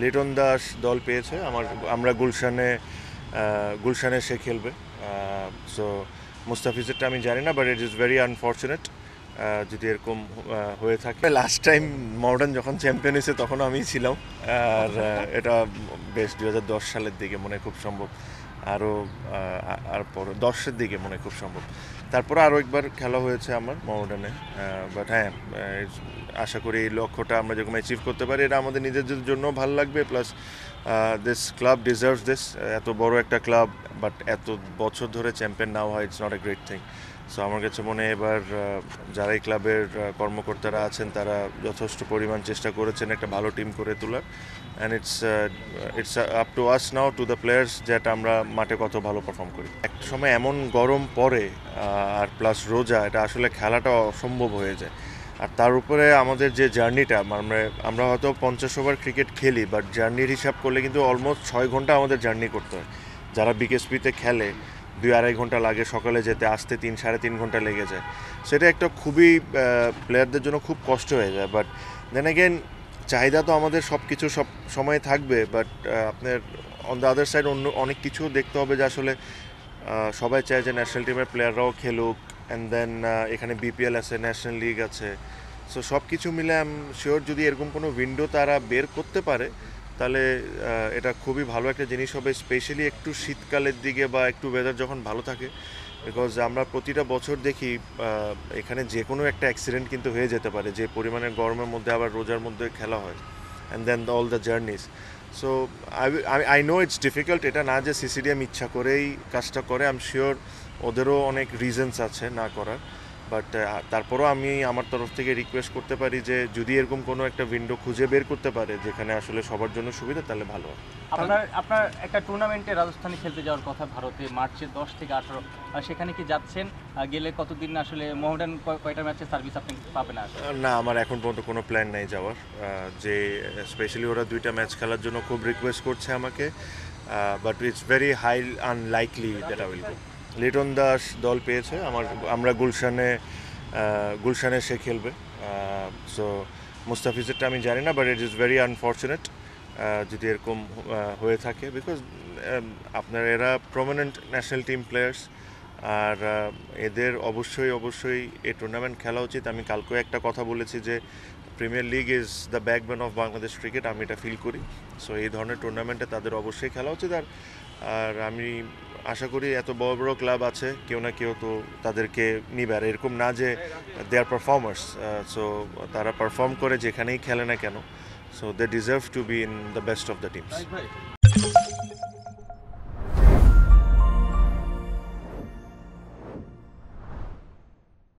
লিটন দাস দল পেয়েছে আমরা গুলশানে সে খেলবে। সো মুস্তাফিজেরটা আমি জানি না, but it is very unfortunate যদি এরকম হয়ে থাকে। লাস্ট টাইম মডার্ন যখন চ্যাম্পিয়ন হয়েছে তখন আমি ছিলাম, আর এটা বেশ 2010 সালের দিকে মনে খুব সম্ভব, আরও আর পর 10-এর দিকে মনে খুব সম্ভব। তারপরে আরও একবার খেলা হয়েছে আমার মডার্নে। বাট হ্যাঁ, আশা করি এই লক্ষ্যটা আমরা যখন অ্যাচিভ করতে পারি এটা আমাদের নিজেদের জন্য ভালো লাগবে, plus this club deserves this. এত বড় একটা ক্লাব বাট এত বছর ধরে চ্যাম্পিয়ন না হয়, it's not a great thing. So আমার কাছে মনে হয় এবার যারা এই ক্লাবের কর্মকর্তারা আছেন তারা যথেষ্ট পরিমাণ চেষ্টা করেছেন একটা ভালো টিম করে তোলার, and it's up to us now to the players যেটা আমরা মাঠে কত ভালো পারফর্ম করি। একটা সময় এমন গরম পড়ে আর প্লাস রোজা, এটা আসলে খেলাটা অসম্ভব হয়ে যায়। আর তার উপরে আমাদের যে জার্নিটা, আমরা হয়তো 50 ওভার ক্রিকেট খেলি, বাট জার্নির হিসাব করলে কিন্তু অলমোস্ট 6 ঘন্টা আমাদের জার্নি করতে হয়। যারা বিকেএসপিতে খেলে 2-2.5 ঘন্টা লাগে সকালে যেতে, আসতে 3-3.5 ঘন্টা লেগে যায়। সেটা একটা খুবই প্লেয়ারদের জন্য খুব কষ্ট হয়ে যায়। বাট দেন এগেন চাহিদা তো আমাদের সব কিছু সব সময় থাকবে, বাট আপনার অন দ্য আদার সাইড অন্য অনেক কিছু দেখতে হবে যে আসলে সবাই চায় যে ন্যাশনাল টিমের প্লেয়াররাও খেলুক, অ্যান্ড দেন এখানে বিপিএল আছে, ন্যাশনাল লিগ আছে। সো সব কিছু মিলে আই এম শিওর যদি এরকম কোনো উইন্ডো তারা বের করতে পারে তাহলে এটা খুবই ভালো একটা জিনিস হবে, স্পেশালি একটু শীতকালের দিকে বা একটু ওয়েদার যখন ভালো থাকে। বিকজ আমরা প্রতিটা বছর দেখি এখানে যে কোনো একটা অ্যাক্সিডেন্ট কিন্তু হয়ে যেতে পারে, যে পরিমাণে গরমের মধ্যে আবার রোজার মধ্যে খেলা হয়, and then all the journeys. So I know it's difficult, এটা না যে সিসিডিএম ইচ্ছা করেই কাজটা করে, আই এম শিওর ওদেরও অনেক রিজনস আছে না করার। বাট তারপরও আমি আমার তরফ থেকে রিকোয়েস্ট করতে পারি যে যদি এরকম কোনো একটা উইন্ডো খুঁজে বের করতে পারে যেখানে আসলে সবার জন্য সুবিধা, তাহলে ভালো হয়। আপনার একটা টুর্নামেন্টে রাজস্থানে খেলতে যাওয়ার কথা ভারতে মার্চের 10 থেকে 18, সেখানে কি যাচ্ছেন? গেলে কতদিন আসলে মোহামেডান কয়টা ম্যাচে সার্ভিস আপনি পাবেন? না, আমার এখন পর্যন্ত কোনো প্ল্যান নেই যাওয়ার। যে স্পেশালি ওরা 2টা ম্যাচ খেলার জন্য খুব রিকোয়েস্ট করছে আমাকে, but it's very high unlikely that I will go. Liton Das দল পেয়েছে আমরা গুলশানে সে খেলবে। সো মুস্তাফিজেরটা আমি জানি না, but it is very unfortunate যদি এরকম হয়ে থাকে, বিকজ আপনার এরা প্রমিনেন্ট ন্যাশনাল টিম প্লেয়ার্স, আর এদের অবশ্যই এই টুর্নামেন্ট খেলা উচিত। আমি কালকেও একটা কথা বলেছি যে premier league is the backbone of Bangladesh cricket, আমি এটা ফিল করি। সো এই ধরনের টুর্নামেন্টে তাদের অবশ্যই খেলা উচিত। আর আমি আশা করি এত বড় বড় ক্লাব আছে, কেউ না কেউ তো তাদেরকে নিবে। আর এরকম না যে দে আর পারফর্মার্স, সো তারা পারফর্ম করে যেখানেই খেলে না কেন, so they deserve to be in the best of the teams.